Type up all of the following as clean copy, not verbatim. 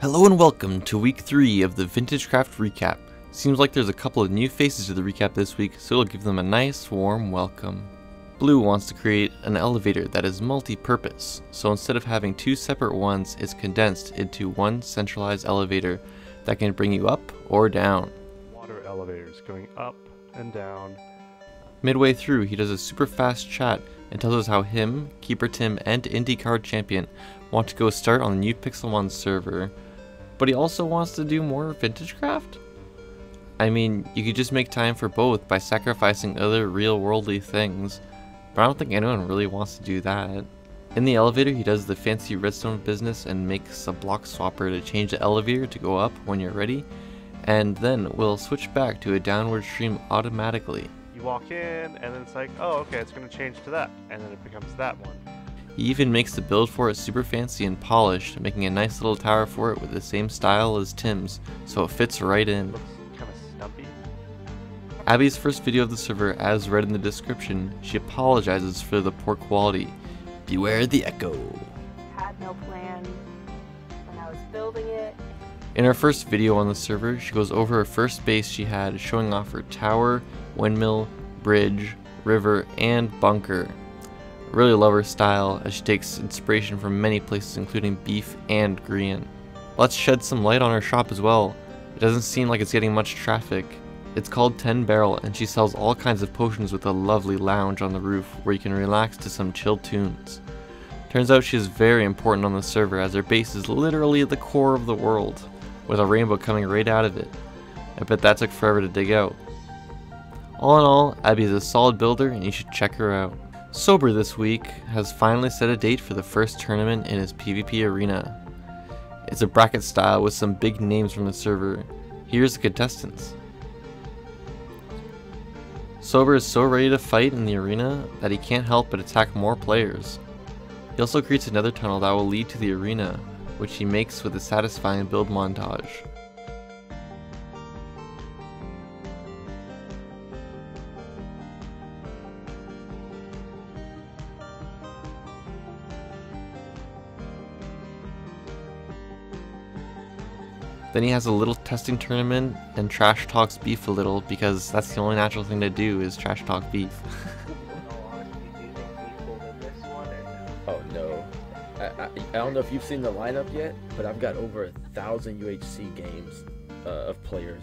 Hello and welcome to week 3 of the Vintagecraft recap. Seems like there's a couple of new faces to the recap this week, so we'll give them a nice warm welcome. Blue wants to create an elevator that is multi-purpose, so instead of having two separate ones, it's condensed into one centralized elevator that can bring you up or down. Water elevators going up and down. Midway through, he does a super fast chat and tells us how him, Keeper Tim, and IndyCard Champion want to go start on the new Pixelmon server. But he also wants to do more Vintagecraft? I mean, you could just make time for both by sacrificing other real-worldly things, but I don't think anyone really wants to do that. In the elevator, he does the fancy redstone business and makes a block swapper to change the elevator to go up when you're ready, and then we'll switch back to a downward stream automatically. You walk in, and then it's like, oh, okay, it's going to change to that, and then it becomes that one. He even makes the build for it super fancy and polished, making a nice little tower for it with the same style as Tim's, so it fits right in. Looks kind of stumpy. Abby's first video of the server, as read in the description, she apologizes for the poor quality. Beware the echo. Had no plan when I was building it. In her first video on the server, she goes over her first base she had, showing off her tower, windmill, bridge, river, and bunker. Really love her style, as she takes inspiration from many places including beef and green. Let's shed some light on her shop as well. It doesn't seem like it's getting much traffic. It's called 10 Barrel, and she sells all kinds of potions with a lovely lounge on the roof where you can relax to some chill tunes. Turns out she is very important on the server, as her base is literally the core of the world, with a rainbow coming right out of it. I bet that took forever to dig out. All in all, Abby is a solid builder and you should check her out. Sober this week has finally set a date for the first tournament in his PvP arena. It's a bracket style with some big names from the server. Here's the contestants. Sober is so ready to fight in the arena that he can't help but attack more players. He also creates another tunnel that will lead to the arena, which he makes with a satisfying build montage. Then he has a little testing tournament and trash talks beef a little, because that's the only natural thing to do is trash talk beef. Oh no. I don't know if you've seen the lineup yet, but I've got over 1,000 UHC games of players.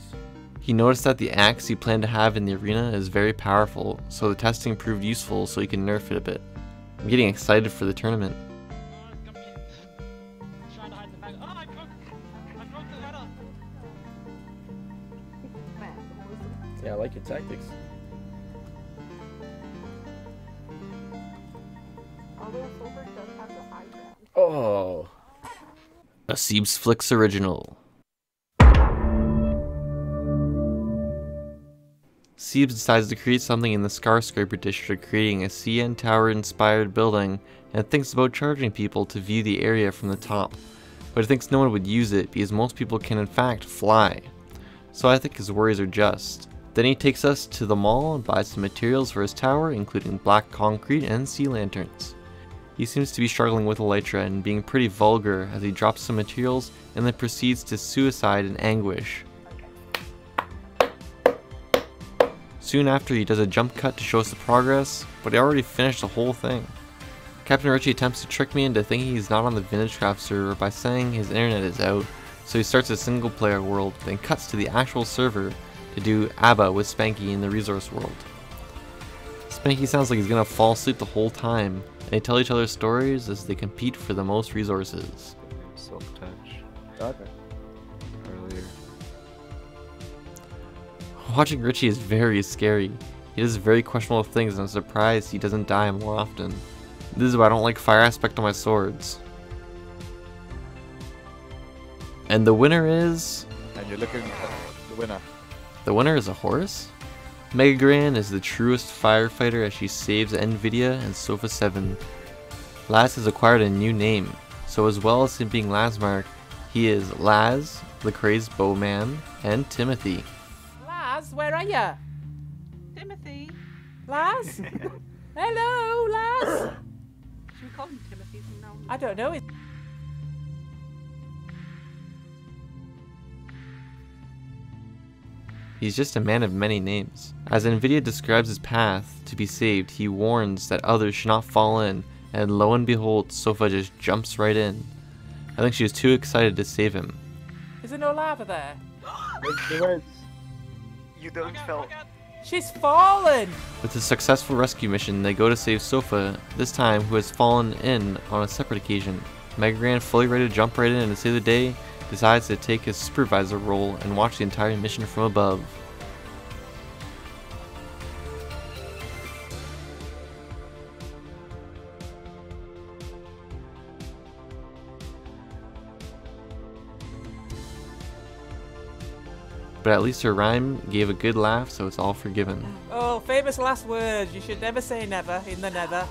He noticed that the axe he planned to have in the arena is very powerful, so the testing proved useful so he can nerf it a bit. I'm getting excited for the tournament. Yeah, I like your tactics. Although Silver does have the high ground. Oh. A Siebes Flicks original. Siebes decides to create something in the Skyscraper district, creating a CN Tower inspired building, and thinks about charging people to view the area from the top. But he thinks no one would use it because most people can in fact fly. So I think his worries are just. Then he takes us to the mall and buys some materials for his tower, including black concrete and sea lanterns. He seems to be struggling with elytra and being pretty vulgar as he drops some materials and then proceeds to suicide in anguish. Soon after, he does a jump cut to show us the progress, but he already finished the whole thing. Captain Richie attempts to trick me into thinking he's not on the Vintagecraft server by saying his internet is out, so he starts a single player world, then cuts to the actual server to do ABBA with Spanky in the resource world. Spanky sounds like he's gonna fall asleep the whole time, and they tell each other stories as they compete for the most resources. Silk touch. Okay. Earlier. Watching Richie is very scary. He does very questionable things, and I'm surprised he doesn't die more often. This is why I don't like fire aspect on my swords. And the winner is... And you're looking at the winner. The winner is a horse? Mega Gran is the truest firefighter as she saves Nvidia and Sofa 7. Laz has acquired a new name, so as well as him being Lazmark, he is Laz, the crazed bowman, and Timothy. Laz, where are ya? Timothy. Laz? Hello, Laz? Should we call him Timothy from now on? I don't know. He's just a man of many names. As NVIDIA describes his path to be saved, he warns that others should not fall in, and lo and behold, Sofa just jumps right in. I think she was too excited to save him. Is there no lava there? You don't feel. She's fallen! With a successful rescue mission, they go to save Sofa, this time who has fallen in on a separate occasion. Mega Gran, fully ready to jump right in and save the day, decides to take his supervisor role and watch the entire mission from above. But at least her rhyme gave a good laugh, so it's all forgiven. Oh, famous last words. You should never say never in the nether.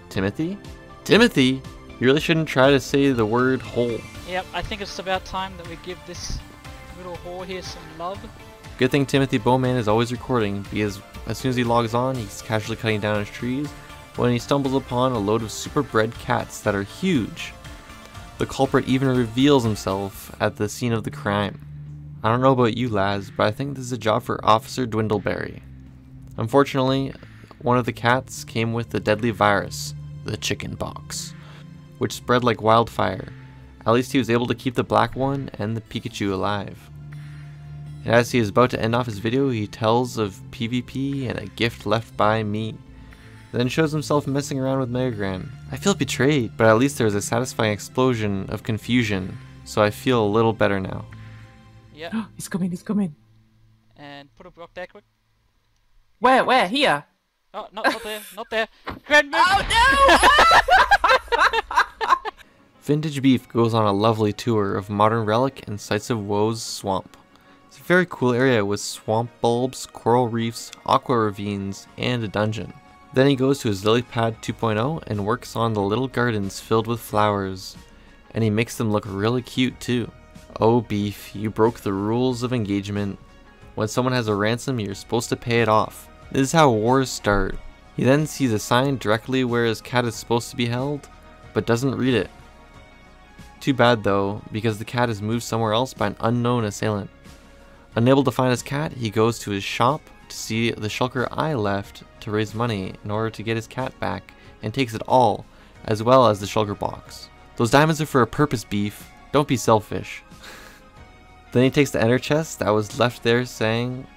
Timothy? Timothy! You really shouldn't try to say the word hole. Yep, I think it's about time that we give this little whore here some love. Good thing Timothy Bowman is always recording, because as soon as he logs on, he's casually cutting down his trees when he stumbles upon a load of super bred cats that are huge. The culprit even reveals himself at the scene of the crime. I don't know about you lads, but I think this is a job for Officer Dwindleberry. Unfortunately, one of the cats came with the deadly virus, the chicken pox, which spread like wildfire. At least he was able to keep the black one and the Pikachu alive. And as he is about to end off his video, he tells of PvP and a gift left by me. Then shows himself messing around with Mega Gran. I feel betrayed, but at least there was a satisfying explosion of confusion, so I feel a little better now. Yep. He's coming, he's coming. And put a block there quick. Where? Here? Oh, not there, not there. Grand move! Vintage Beef goes on a lovely tour of Modern Relic and Sights of Woe's swamp. It's a very cool area with swamp bulbs, coral reefs, aqua ravines, and a dungeon. Then he goes to his lily pad 2.0 and works on the little gardens filled with flowers. And he makes them look really cute too. Oh Beef, you broke the rules of engagement. When someone has a ransom, you're supposed to pay it off. This is how wars start. He then sees a sign directly where his cat is supposed to be held, but doesn't read it. Too bad though, because the cat is moved somewhere else by an unknown assailant. Unable to find his cat, he goes to his shop to see the shulker I left to raise money in order to get his cat back, and takes it all, as well as the shulker box. Those diamonds are for a purpose, Beef. Don't be selfish. Then he takes the ender chest that was left there saying,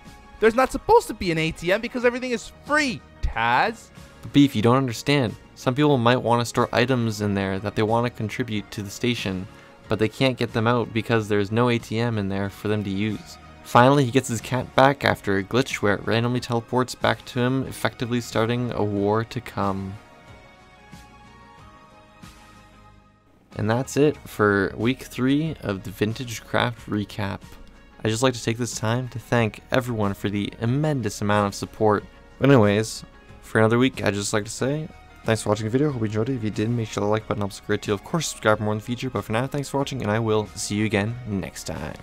There's not supposed to be an ATM because everything is free, Taz. But Beef, you don't understand. Some people might want to store items in there that they want to contribute to the station, but they can't get them out because there's no ATM in there for them to use. Finally, he gets his cat back after a glitch where it randomly teleports back to him, effectively starting a war to come. And that's it for week 3 of the Vintagecraft recap. I'd just like to take this time to thank everyone for the immense amount of support. But anyways, for another week, I'd just like to say, thanks for watching the video, hope you enjoyed it. If you did, make sure the like button helps a great deal. Of course, subscribe for more in the future, but for now, thanks for watching, and I will see you again next time.